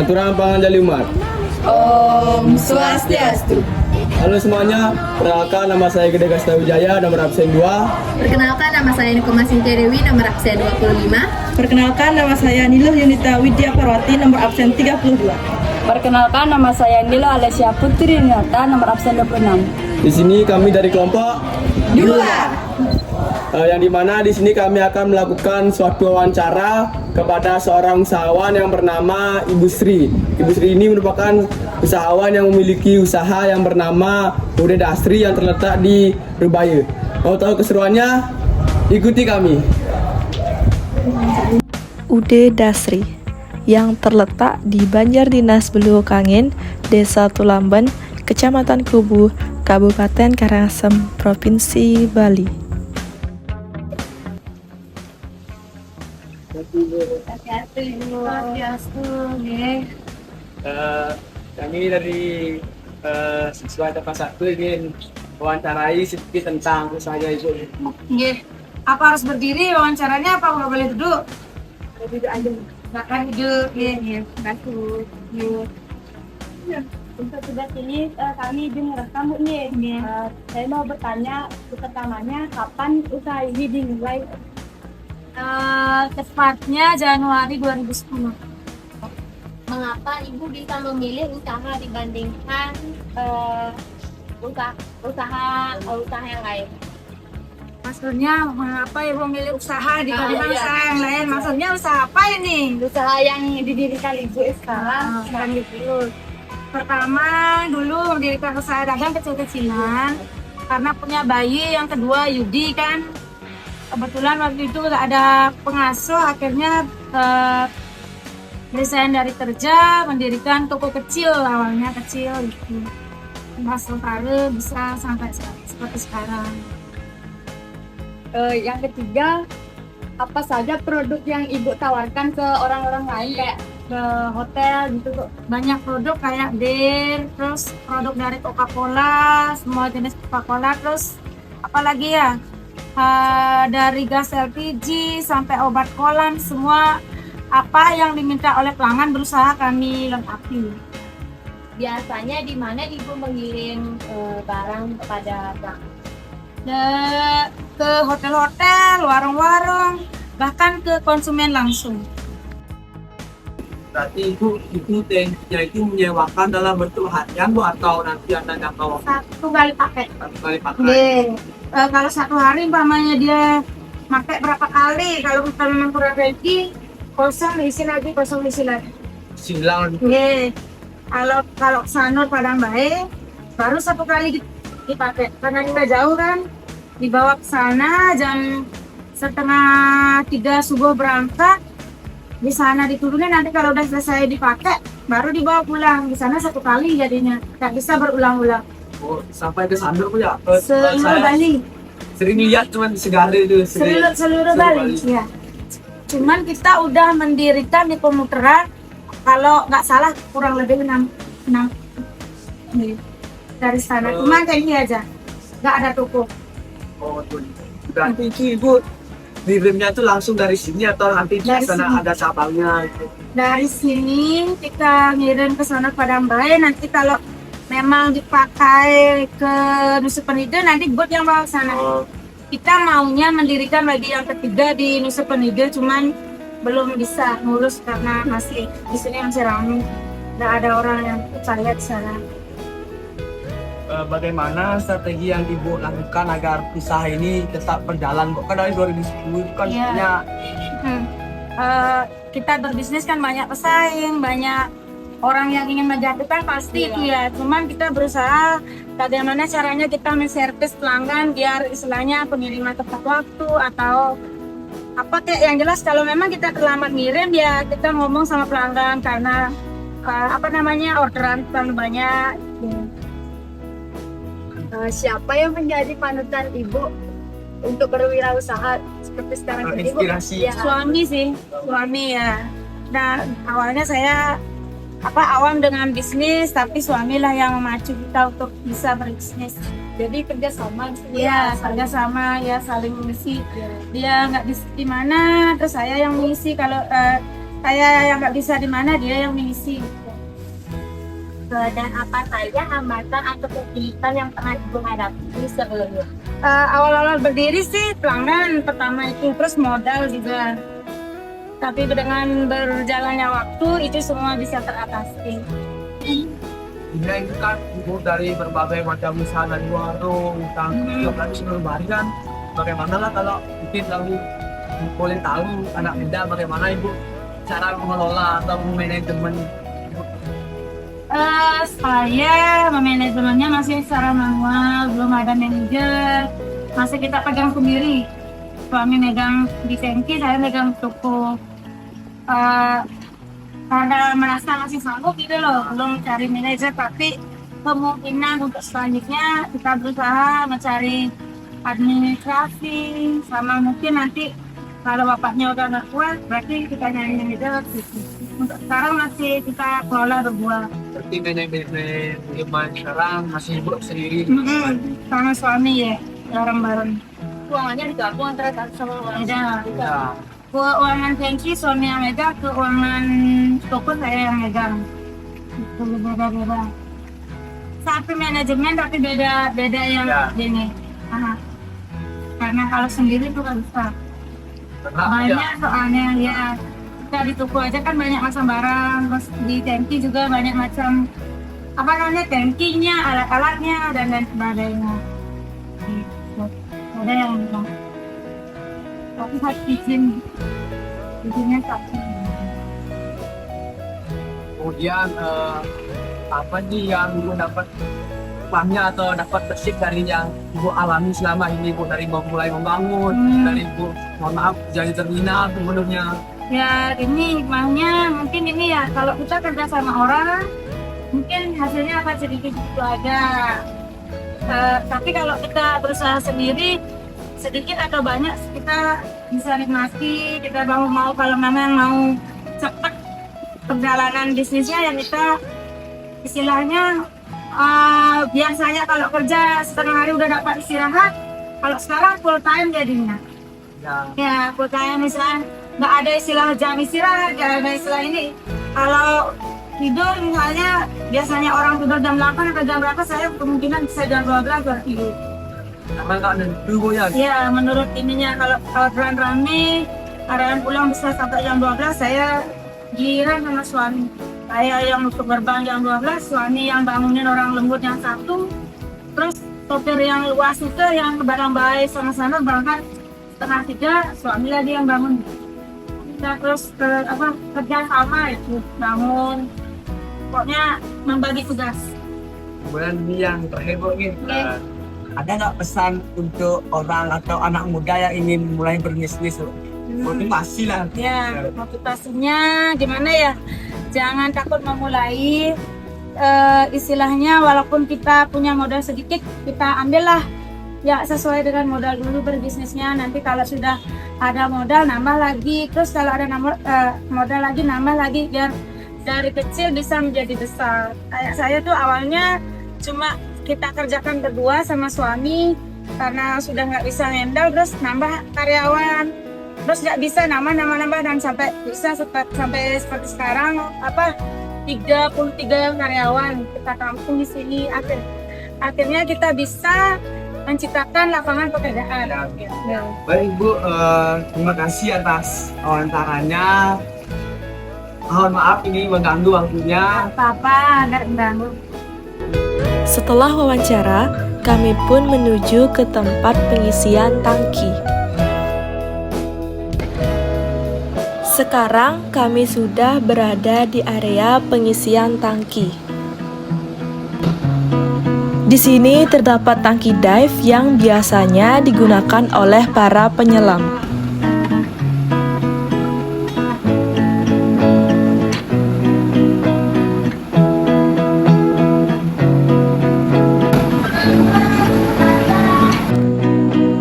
Saturang panganjali umat. Om Swastiastu. Halo semuanya, perkenalkan nama saya Gede Gasta Wijaya, nomor absen 2. Perkenalkan nama saya Nikoma Sintia Dewi, nomor absen 25. Perkenalkan nama saya Niluh Yunita Widya Parwati, nomor absen 32. Perkenalkan nama saya Nilo Alessia Putri Nata, nomor absen 26. Di sini kami dari kelompok 2. yang dimana di sini kami akan melakukan suatu wawancara kepada seorang usahawan yang bernama Ibu Sri. Ibu Sri ini merupakan usahawan yang memiliki usaha yang bernama Ude Dasri yang terletak di Rubaya. Mau tahu keseruannya? Ikuti kami. Ude Dasri yang terletak di Banjar Dinas Beluokangin, Desa Tulamben, Kecamatan Kubu, Kabupaten Karangasem, Provinsi Bali. Kami dari siswa tempat 1 ingin wawancarai sedikit tentang usahanya Ibu. Nggih. Apa harus berdiri wawancaranya apa nggak boleh duduk? Duduk aja. Makan duduk. Nggih, bagus. Nggih. Untuk tugas ini kami merekam nih. Saya mau bertanya pertamanya kapan usaha ini dimulai? Tepatnya Januari 2010. Mengapa Ibu bisa memilih usaha dibandingkan usaha yang lain? Maksudnya mengapa Ibu memilih usaha dibandingkan usaha yang lain? Maksudnya usaha apa ini? Usaha yang didirikan Ibu sekarang Bukan gitu. Pertama dulu mendirikan usaha dagang kecil-kecilan karena punya bayi, yang kedua Yudi kan. Kebetulan waktu itu nggak ada pengasuh, akhirnya resign dari kerja, mendirikan toko kecil, awalnya kecil gitu. Mas Lentare bisa sampai seperti sekarang. Yang ketiga, apa saja produk yang Ibu tawarkan ke orang-orang lain kayak ke hotel gitu tuh? Banyak produk kayak bir, terus produk dari Coca-Cola, semua jenis Coca-Cola, terus apalagi ya, dari gas LPG sampai obat kolam, semua apa yang diminta oleh pelanggan berusaha kami lengkapi. Biasanya di mana Ibu mengirim barang kepada pelanggan? Ke hotel-hotel, warung-warung, bahkan ke konsumen langsung. Berarti Ibu tentunya itu menyewakan dalam bentuk harian Bu atau nanti Anda jangka waktu 1 kali pakai. kali pakai? Nggih. Kalau 1 hari umpamanya dia pakai berapa kali, kalau memang kurang rezeki, kosong diisi lagi, kosong diisi lagi. Silang. Nggih. Kalau sanur Padang Bae baru 1 kali dipakai karena kita jauh kan, dibawa ke sana jam 2:30 subuh berangkat, di sana diturunin, nanti kalau udah selesai dipakai baru dibawa pulang. Di sana 1 kali jadinya, nggak bisa berulang-ulang. Oh, sampai ke Sanur Bu ya? Seluruh Saya Bali, sering lihat cuman segala itu. seluruh Bali ya. Cuman kita udah mendirikan di Pemuteran, kalau nggak salah kurang lebih 6 dari sana. Cuman kayak ini aja, nggak ada toko. Oh, tuh. Berarti itu Ibu kirimnya itu langsung dari sini atau nanti di Dari sana sini. ada cabangnya gitu? Dari sini kita ngirim ke sana Padang Bae, nanti kalau memang dipakai ke Nusa Penida nanti buat yang bawa ke sana. Oh, Kita maunya mendirikan lagi yang ketiga di Nusa Penida, cuman belum bisa ngurus karena masih di sini masih ramai. Nggak ada orang yang percaya di sana. bagaimana strategi yang Ibu lakukan agar usaha ini tetap berjalan? Kok dari 2010 itu kan Iya. punya Kita berbisnis kan banyak pesaing, banyak orang yang ingin menjatuhkan pasti itu ya. Cuman kita berusaha bagaimana caranya kita menservis pelanggan biar istilahnya pengiriman tepat waktu atau apa kayak yang jelas. Kalau memang kita terlambat ngirim ya kita ngomong sama pelanggan karena orderan terlalu banyak. Siapa yang menjadi panutan Ibu untuk berwirausaha seperti sekarang ini, Bu? inspirasi. Ya. Suami ya. Dan awalnya saya awam dengan bisnis, tapi suami lah yang memacu kita untuk bisa berbisnis. Jadi kerjasama Iya, kerjasama ya, saling mengisi. Dia nggak di mana, terus saya yang mengisi. Kalau Saya yang nggak bisa di mana, dia yang mengisi. Dan apa saja hambatan atau kesulitan yang pernah Ibu hadapi sebelumnya? Awal-awal berdiri sih pelanggan pertama itu, terus modal juga. Tapi dengan berjalannya waktu itu semua bisa teratasi. Dia itu kan ibu dari berbagai macam usaha dari warung, tiap lagi sebelum hari kan. Bagaimana lah kalau mungkin lalu boleh tahu anak muda bagaimana ibu cara mengelola atau manajemen? Saya memanajemennya masih secara manual, belum ada manajer, masih kita pegang sendiri. Suami megang di tangki, saya megang toko. Karena merasa masih sanggup gitu loh, belum cari manajer, tapi kemungkinan untuk selanjutnya kita berusaha mencari administrasi, sama mungkin nanti kalau bapaknya udah nggak kuat, berarti kita nyari manajer. Untuk sekarang masih kita kelola berdua. Seperti manajemen sekarang masih ibu sendiri. Sama suami ya, bareng-bareng. Keuangannya digabung antara satu sama orang. Beda. Ya. Keuangan tangki suami yang megang, keuangan toko saya yang megang. Itu beda-beda. Satu manajemen tapi beda yang Ya. gini. Karena kalau sendiri itu nggak bisa. Banyak soalnya ya. Kita di toko aja kan banyak macam barang, terus di tangki juga banyak macam apa namanya tangkinya, alat-alatnya dan lain sebagainya. Gitu. Ada yang bilang, tapi harus izinnya satu. Kemudian apa nih yang ibu dapat pahnya atau dapat bersih dari yang ibu alami selama ini ibu dari mulai membangun, dari ibu mohon maaf jadi terminal sebelumnya. Ya ini hikmahnya mungkin ini ya, kalau kita kerja sama orang mungkin hasilnya akan sedikit itu ada. Tapi kalau kita berusaha sendiri, sedikit atau banyak kita bisa nikmati. Kita mau kalau memang mau cepat perjalanan bisnisnya, yang kita istilahnya biasanya kalau kerja setengah hari udah dapat istirahat, kalau sekarang full time jadinya. Ya full time, misalnya nggak ada istilah jam istirahat, nggak ada istilah ini. Kalau tidur misalnya, biasanya orang tidur jam 8 atau jam berapa, saya kemungkinan bisa jam 12 baru tidur. Karena nggak nentu ya. Ya menurut ininya, kalau bulan rame, karyawan pulang bisa sampai jam 12, saya giliran sama suami. Saya yang untuk gerbang jam 12, suami yang bangunin orang lembut yang satu, terus sopir yang luas itu yang barang baik sama-sama berangkat 2:30, suami lagi yang bangun. Kita terus kerja sama itu, bangun, pokoknya membagi tugas. Kemudian ini yang terakhir Bu, ada nggak pesan untuk orang atau anak muda yang ingin mulai berbisnis? Motivasi lah. Ya, motivasinya gimana ya? Jangan takut memulai. Istilahnya walaupun kita punya modal sedikit, kita ambillah ya sesuai dengan modal dulu berbisnisnya. Nanti kalau sudah ada modal nambah lagi, terus kalau ada modal lagi nambah lagi, biar dari kecil bisa menjadi besar. Kayak saya tuh awalnya cuma kita kerjakan berdua sama suami, karena sudah nggak bisa handle, terus nambah karyawan, terus nggak bisa nambah dan sampai bisa sampai seperti sekarang 33 karyawan kita tampung di sini. Akhirnya kita bisa menciptakan lapangan pekerjaan. Ya. Baik Bu, terima kasih atas wawancaranya. Mohon maaf ini mengganggu waktunya. Apa-apa, nggak mengganggu. Setelah wawancara, kami pun menuju ke tempat pengisian tangki. Sekarang kami sudah berada di area pengisian tangki. Di sini terdapat tangki dive yang biasanya digunakan oleh para penyelam.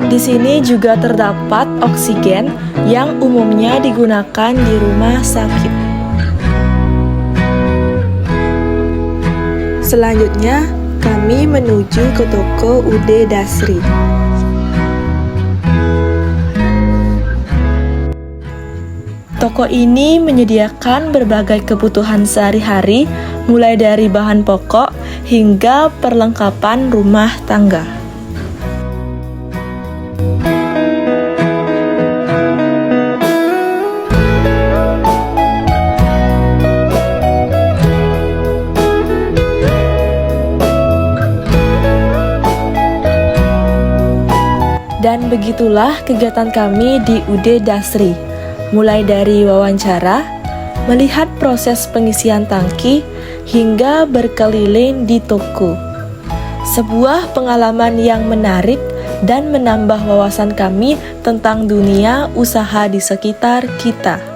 Di sini juga terdapat oksigen yang umumnya digunakan di rumah sakit. Selanjutnya, kami menuju ke toko Ude Dasri. Toko ini menyediakan berbagai kebutuhan sehari-hari, mulai dari bahan pokok hingga perlengkapan rumah tangga. Dan begitulah kegiatan kami di UD Dasri, mulai dari wawancara, melihat proses pengisian tangki, hingga berkeliling di toko. Sebuah pengalaman yang menarik dan menambah wawasan kami tentang dunia usaha di sekitar kita.